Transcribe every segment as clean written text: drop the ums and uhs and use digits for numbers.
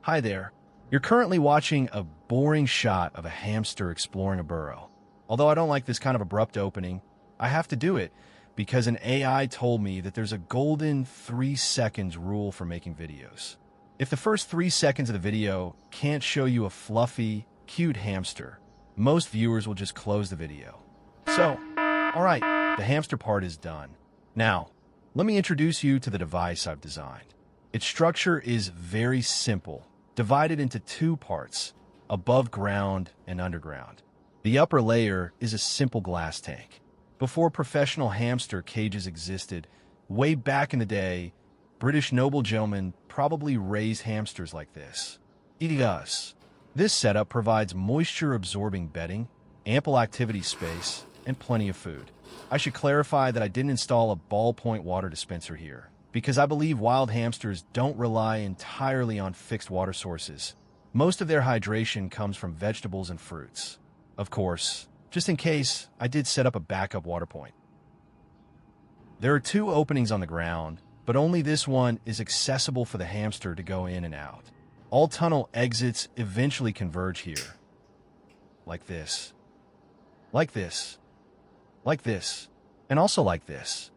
Hi there. You're currently watching a boring shot of a hamster exploring a burrow. Although I don't like this kind of abrupt opening, I have to do it because an AI told me that there's a golden 3 seconds rule for making videos. If the first 3 seconds of the video can't show you a fluffy, cute hamster, most viewers will just close the video. So, alright, the hamster part is done. Now, let me introduce you to the device I've designed. Its structure is very simple, divided into 2 parts, above ground and underground. The upper layer is a simple glass tank. Before professional hamster cages existed, way back in the day, British noble gentlemen probably raised hamsters like this. Eating us. This setup provides moisture-absorbing bedding, ample activity space, and plenty of food. I should clarify that I didn't install a ballpoint water dispenser here, because I believe wild hamsters don't rely entirely on fixed water sources. Most of their hydration comes from vegetables and fruits. Of course, just in case, I did set up a backup water point. There are 2 openings on the ground, but only this one is accessible for the hamster to go in and out. All tunnel exits eventually converge here. Like this. Like this. Like this. And also like this.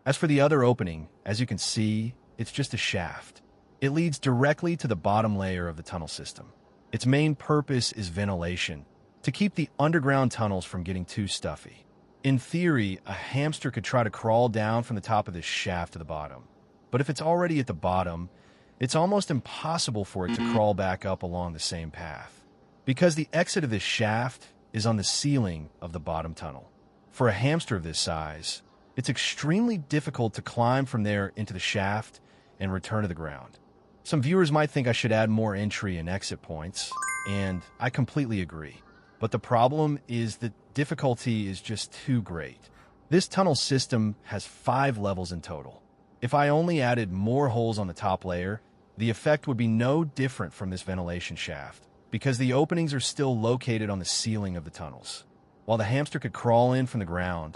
As for the other opening, as you can see, it's just a shaft. It leads directly to the bottom layer of the tunnel system. Its main purpose is ventilation, to keep the underground tunnels from getting too stuffy. In theory, a hamster could try to crawl down from the top of this shaft to the bottom. But if it's already at the bottom, it's almost impossible for it to crawl back up along the same path, because the exit of this shaft is on the ceiling of the bottom tunnel. For a hamster of this size, it's extremely difficult to climb from there into the shaft and return to the ground. Some viewers might think I should add more entry and exit points, and I completely agree. But the problem is that difficulty is just too great. This tunnel system has 5 levels in total. If I only added more holes on the top layer, the effect would be no different from this ventilation shaft, because the openings are still located on the ceiling of the tunnels. While the hamster could crawl in from the ground,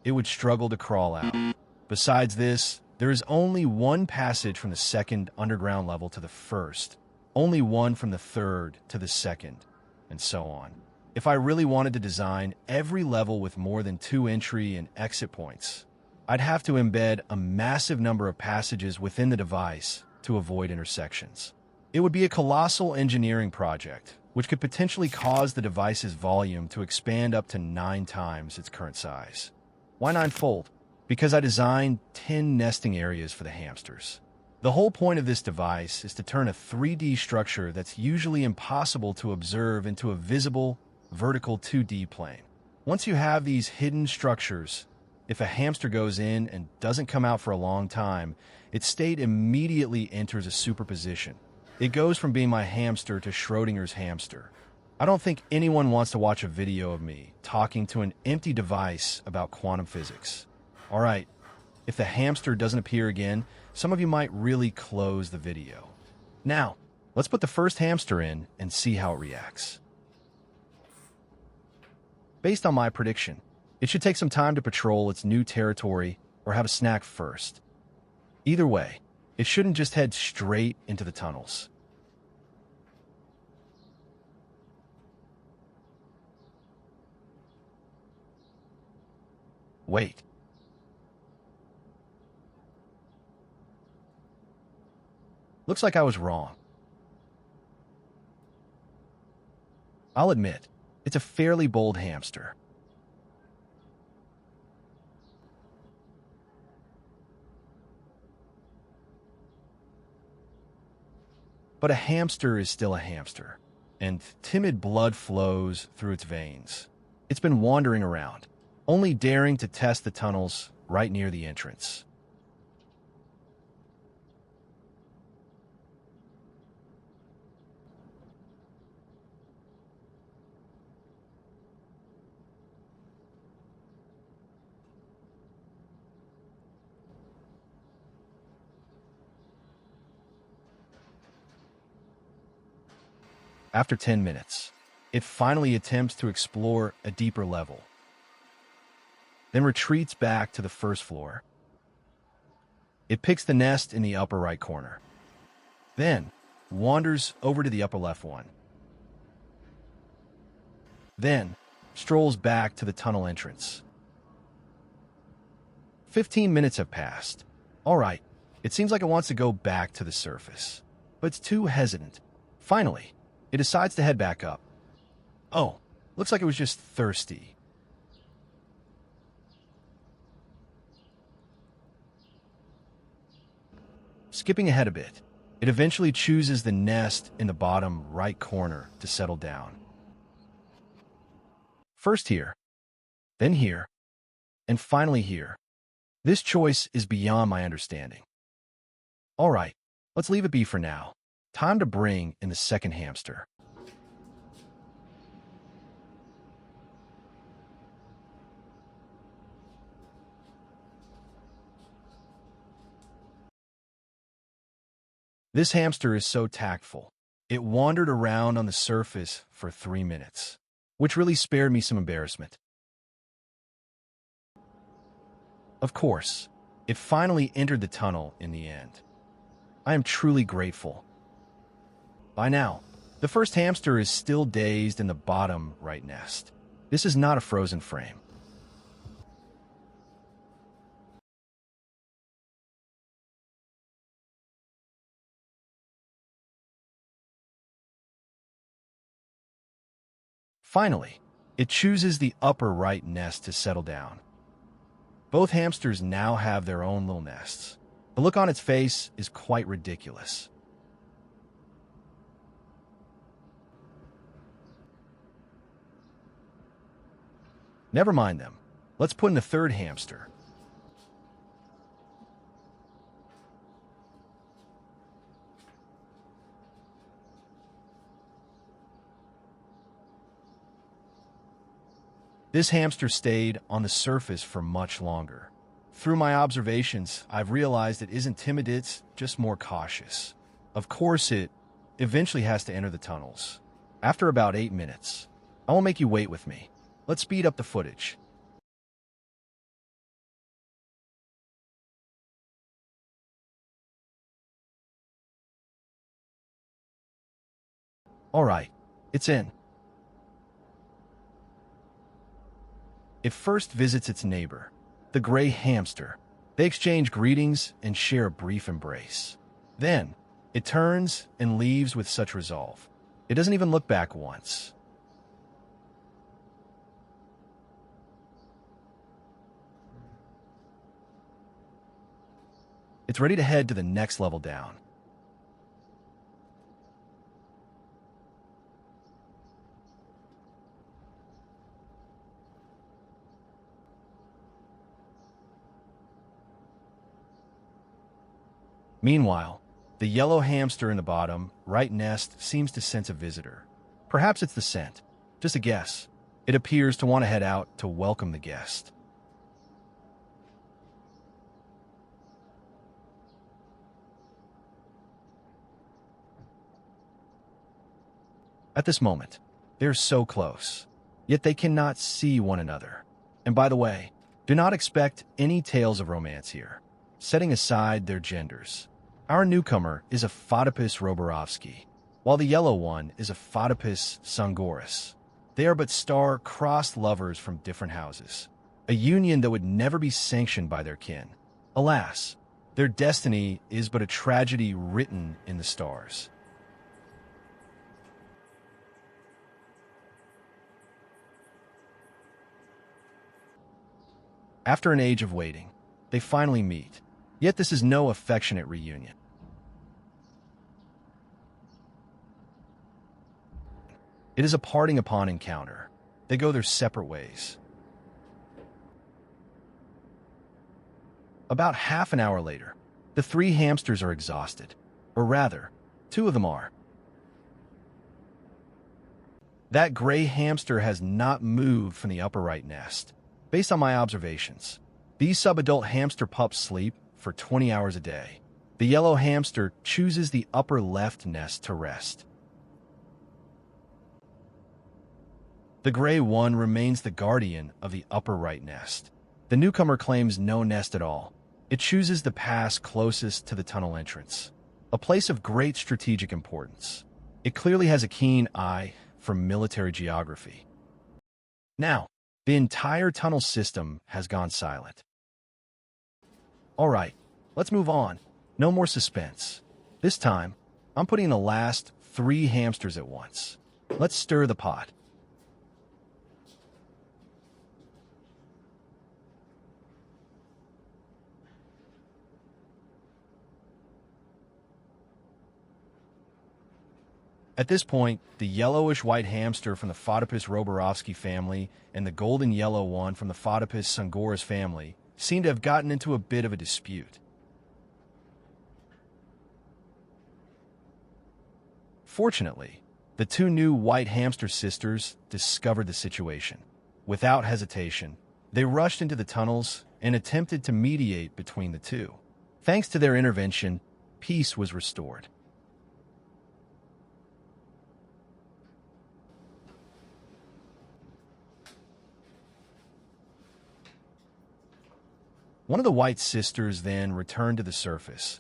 it would struggle to crawl out. Besides this, there is only one passage from the second underground level to the first, only one from the third to the second, and so on. If I really wanted to design every level with more than 2 entry and exit points, I'd have to embed a massive number of passages within the device to avoid intersections. It would be a colossal engineering project, which could potentially cause the device's volume to expand up to 9 times its current size. Why 9-fold? Because I designed 10 nesting areas for the hamsters. The whole point of this device is to turn a 3D structure that's usually impossible to observe into a visible, vertical 2D plane. Once you have these hidden structures, if a hamster goes in and doesn't come out for a long time, its state immediately enters a superposition. It goes from being my hamster to Schrodinger's hamster. I don't think anyone wants to watch a video of me talking to an empty device about quantum physics. Alright, if the hamster doesn't appear again, some of you might really close the video. Now, let's put the first hamster in and see how it reacts. Based on my prediction, it should take some time to patrol its new territory or have a snack first. Either way, it shouldn't just head straight into the tunnels. Wait. Looks like I was wrong. I'll admit, it's a fairly bold hamster. But a hamster is still a hamster, and timid blood flows through its veins. It's been wandering around, only daring to test the tunnels right near the entrance. After 10 minutes, it finally attempts to explore a deeper level, then retreats back to the first floor. It picks the nest in the upper right corner. then wanders over to the upper left one. Then strolls back to the tunnel entrance. 15 minutes have passed. All right, it seems like it wants to go back to the surface, but it's too hesitant. Finally, it decides to head back up. Oh, looks like it was just thirsty. Skipping ahead a bit, it eventually chooses the nest in the bottom right corner to settle down. First here, then here, and finally here. This choice is beyond my understanding. All right, let's leave it be for now. Time to bring in the second hamster. This hamster is so tactful. It wandered around on the surface for 3 minutes, which really spared me some embarrassment. Of course, it finally entered the tunnel in the end. I am truly grateful. By now, the first hamster is still dazed in the bottom right nest. This is not a frozen frame. Finally, it chooses the upper right nest to settle down. Both hamsters now have their own little nests. The look on its face is quite ridiculous. Never mind them. Let's put in a third hamster. This hamster stayed on the surface for much longer. Through my observations, I've realized it isn't timid, it's just more cautious. Of course, it eventually has to enter the tunnels. After about 8 minutes, I won't make you wait with me. Let's speed up the footage. All right, it's in. It first visits its neighbor, the gray hamster. They exchange greetings and share a brief embrace. Then, it turns and leaves with such resolve. It doesn't even look back once. It's ready to head to the next level down. Meanwhile, the yellow hamster in the bottom right nest seems to sense a visitor. Perhaps it's the scent. Just a guess. It appears to want to head out to welcome the guest. At this moment, they're so close, yet they cannot see one another. And by the way, do not expect any tales of romance here, setting aside their genders. Our newcomer is a Photopus roborovsky, while the yellow one is a Photopus sungoris. They are but star-crossed lovers from different houses, a union that would never be sanctioned by their kin. Alas, their destiny is but a tragedy written in the stars. After an age of waiting, they finally meet. Yet this is no affectionate reunion. It is a parting upon encounter. They go their separate ways. About half an hour later, the 3 hamsters are exhausted. Or rather, 2 of them are. That gray hamster has not moved from the upper right nest. Based on my observations, these subadult hamster pups sleep for 20 hours a day. The yellow hamster chooses the upper left nest to rest. The gray one remains the guardian of the upper right nest. The newcomer claims no nest at all. It chooses the pass closest to the tunnel entrance. a place of great strategic importance. It clearly has a keen eye for military geography. Now, the entire tunnel system has gone silent. All right, let's move on. No more suspense. This time, I'm putting the last 3 hamsters at once. Let's stir the pot. At this point, the yellowish-white hamster from the Photopus roborovsky family and the golden-yellow one from the Photopus sungoris family seem to have gotten into a bit of a dispute. Fortunately, the 2 new white hamster sisters discovered the situation. Without hesitation, they rushed into the tunnels and attempted to mediate between the two. Thanks to their intervention, peace was restored. One of the white sisters then returned to the surface,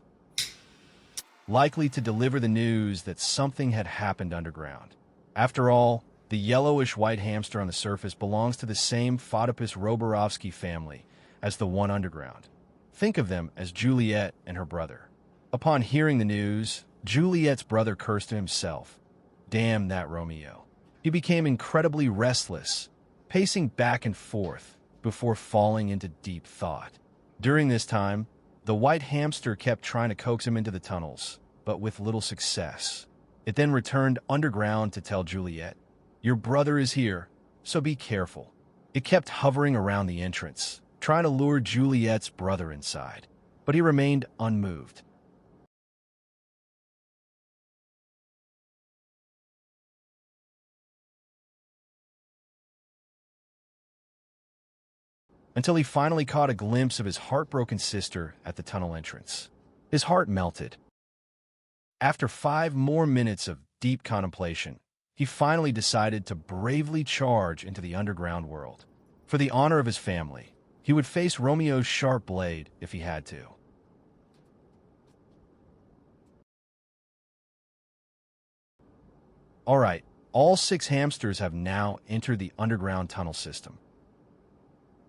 likely to deliver the news that something had happened underground. After all, the yellowish-white hamster on the surface belongs to the same Photopus roborovsky family as the one underground. Think of them as Juliet and her brother. Upon hearing the news, Juliet's brother cursed himself. Damn that Romeo. He became incredibly restless, pacing back and forth before falling into deep thought. During this time, the white hamster kept trying to coax him into the tunnels, but with little success. It then returned underground to tell Juliet, "Your brother is here, so be careful." It kept hovering around the entrance, trying to lure Juliet's brother inside, but he remained unmoved. Until he finally caught a glimpse of his heartbroken sister at the tunnel entrance. His heart melted. After 5 more minutes of deep contemplation, he finally decided to bravely charge into the underground world. For the honor of his family, he would face Romeo's sharp blade if he had to. All right, all 6 hamsters have now entered the underground tunnel system.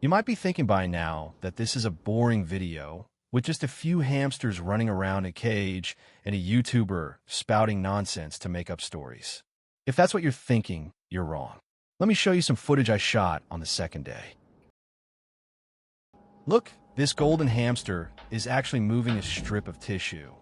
You might be thinking by now that this is a boring video with just a few hamsters running around a cage and a YouTuber spouting nonsense to make up stories. If that's what you're thinking, you're wrong. Let me show you some footage I shot on the second day. Look, this golden hamster is actually moving a strip of tissue.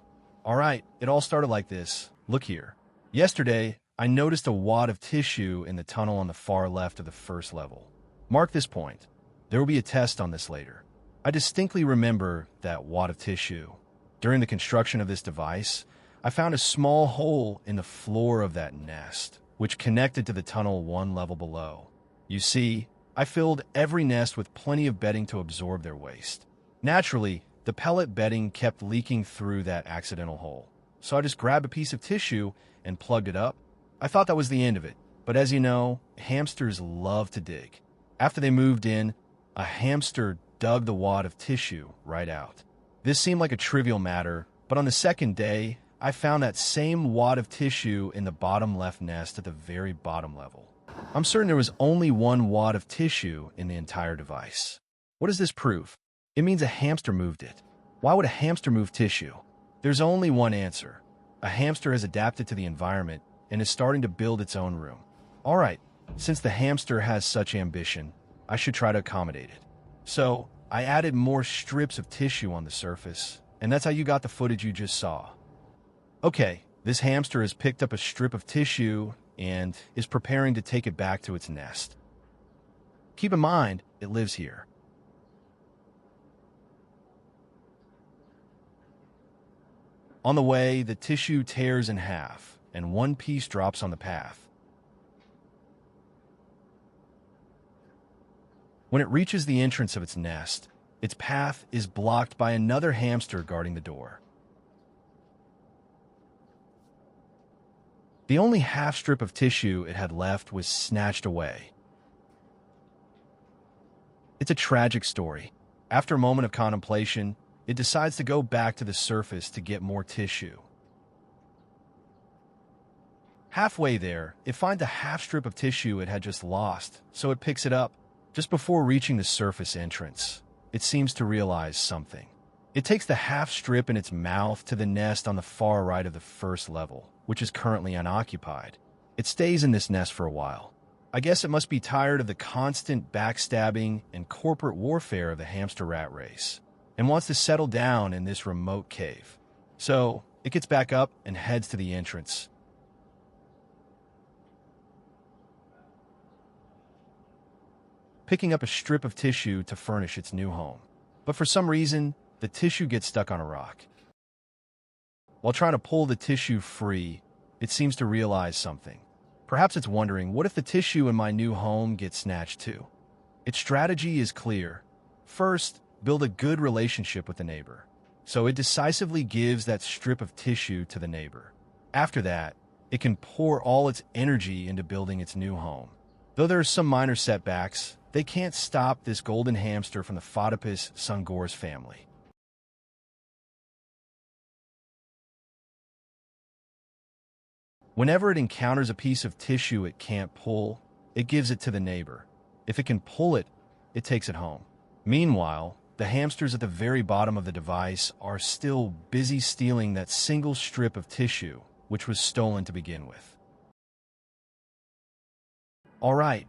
All right, it all started like this. Look here. Yesterday, I noticed a wad of tissue in the tunnel on the far left of the first level. Mark this point. There will be a test on this later. I distinctly remember that wad of tissue. During the construction of this device, I found a small hole in the floor of that nest, which connected to the tunnel 1 level below. You see, I filled every nest with plenty of bedding to absorb their waste. Naturally, the pellet bedding kept leaking through that accidental hole. So I just grabbed a piece of tissue and plugged it up. I thought that was the end of it, but as you know, hamsters love to dig. After they moved in, a hamster dug the wad of tissue right out. This seemed like a trivial matter, but on the second day, I found that same wad of tissue in the bottom left nest at the very bottom level. I'm certain there was only 1 wad of tissue in the entire device. What does this prove? It means a hamster moved it. Why would a hamster move tissue? There's only one answer. A hamster has adapted to the environment and is starting to build its own room. All right, since the hamster has such ambition, I should try to accommodate it. So, I added more strips of tissue on the surface, and that's how you got the footage you just saw. Okay, this hamster has picked up a strip of tissue and is preparing to take it back to its nest. Keep in mind, it lives here. On the way, the tissue tears in half, and 1 piece drops on the path. When it reaches the entrance of its nest, its path is blocked by another hamster guarding the door. The only half strip of tissue it had left was snatched away. It's a tragic story. After a moment of contemplation, it decides to go back to the surface to get more tissue. Halfway there, it finds a half strip of tissue it had just lost, so it picks it up. Just before reaching the surface entrance, it seems to realize something. It takes the half strip in its mouth to the nest on the far right of the first level, which is currently unoccupied. It stays in this nest for a while. I guess it must be tired of the constant backstabbing and corporate warfare of the hamster rat race, and wants to settle down in this remote cave. So, it gets back up and heads to the entrance. Picking up a strip of tissue to furnish its new home. But for some reason, the tissue gets stuck on a rock. While trying to pull the tissue free, it seems to realize something. Perhaps it's wondering, what if the tissue in my new home gets snatched too? Its strategy is clear. First, build a good relationship with the neighbor. So it decisively gives that strip of tissue to the neighbor. After that, it can pour all its energy into building its new home. Though there are some minor setbacks, they can't stop this golden hamster from the Photopus sungors family. Whenever it encounters a piece of tissue it can't pull, it gives it to the neighbor. If it can pull it, it takes it home. Meanwhile, the hamsters at the very bottom of the device are still busy stealing that single strip of tissue, which was stolen to begin with. All right,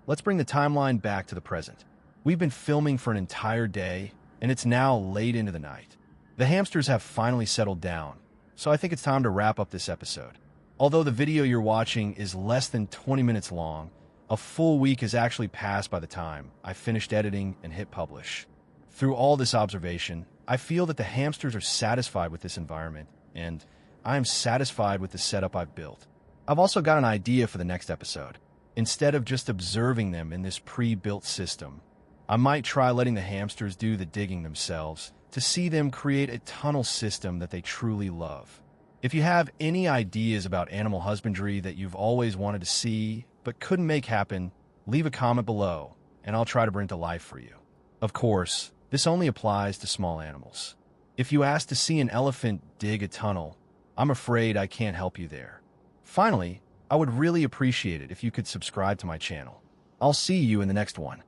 let's bring the timeline back to the present. We've been filming for an entire day, and it's now late into the night. The hamsters have finally settled down, so I think it's time to wrap up this episode. Although the video you're watching is less than 20 minutes long, a full week has actually passed by the time I finished editing and hit publish. Through all this observation, I feel that the hamsters are satisfied with this environment, and I am satisfied with the setup I've built. I've also got an idea for the next episode. Instead of just observing them in this pre-built system, I might try letting the hamsters do the digging themselves to see them create a tunnel system that they truly love. If you have any ideas about animal husbandry that you've always wanted to see but couldn't make happen, leave a comment below, and I'll try to bring it to life for you. Of course, this only applies to small animals. If you ask to see an elephant dig a tunnel, I'm afraid I can't help you there. Finally, I would really appreciate it if you could subscribe to my channel. I'll see you in the next one.